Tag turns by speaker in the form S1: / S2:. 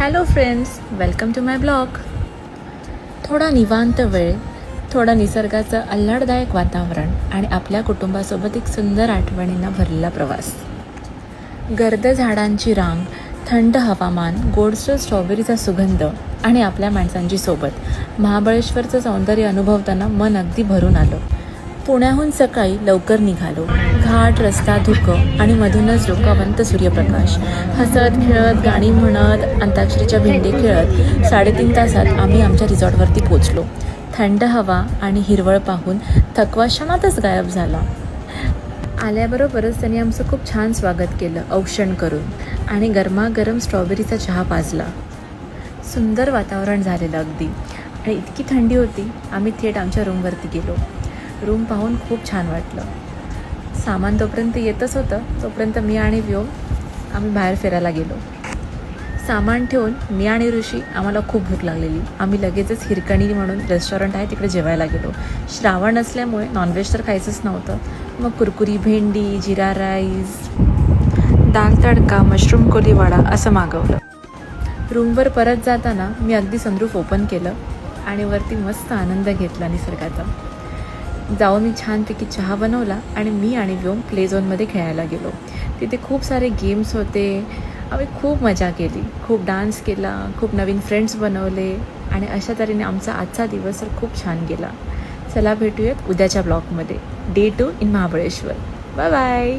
S1: Hello friends, welcome to my blog. थोडा निवांत वेळ, थोडा निसर्गाचं आल्हाददायक वातावरण आणि आपल्या कुटुंबासोबत एक सुंदर आठवणींना भरलेला प्रवास. गर्द झाडांची रांग, थंड हवामान, गोडसर स्ट्रॉबेरीचा सुगंध आणि आपल्या माणसांची सोबत. महाबळेश्वरचं सौंदर्य अनुभवताना मन अगदी भरून आलं. पुण्याहून सकाळी लवकर निघालो. घाट, रस्ता, धुकं आणि मधूनच डोकावंत सूर्यप्रकाश. हसत खेळत, गाणी म्हणत, अंताक्षरीच्या भेंडे खेळत 3.5 तासात आम्ही आमच्या रिसॉर्टवरती पोचलो. थंड हवा आणि हिरवळ पाहून थकवा क्षणातच गायब झाला. आल्याबरोबरच त्यांनी आमचं खूप छान स्वागत केलं, औक्षण करून, आणि गरमागरम स्ट्रॉबेरीचा चहा पाजला. सुंदर वातावरण झालेलं अगदी, आणि इतकी थंडी होती. आम्ही थेट आमच्या रूमवरती गेलो. रूम पाहून खूप छान वाटलं. सामान तोपर्यंत येतच होतं, तोपर्यंत मी आणि व्योम आम्ही बाहेर फिरायला गेलो. सामान ठेवून मी आणि ऋषी, आम्हाला खूप भूक लागलेली. आम्ही लगेचच हिरकणी म्हणून रेस्टॉरंट आहे तिकडे जेवायला गेलो. श्रावण असल्यामुळे नॉनव्हेज तर खायचंच नव्हतं. मग कुरकुरी भेंडी, जिरा राईस, दाल तडका, मशरूम कोलीवाडा असं मागवलं. रूमवर परत जाताना मी अगदी सनरूफ ओपन केलं आणि वरती मस्त आनंद घेतला निसर्गाचा. जाऊन मी छानपैकी चहा बनवला आणि मी आणि व्योम प्ले झोनमध्ये खेळायला गेलो. तिथे खूप सारे गेम्स होते. आम्ही खूप मजा केली, खूप डान्स केला, खूप नवीन फ्रेंड्स बनवले, आणि अशा तऱ्हेने आमचा आजचा दिवस तर खूप छान गेला. चला भेटूयात उद्याच्या ब्लॉगमध्ये. Day 2 in Mahabaleshwar. Bye bye.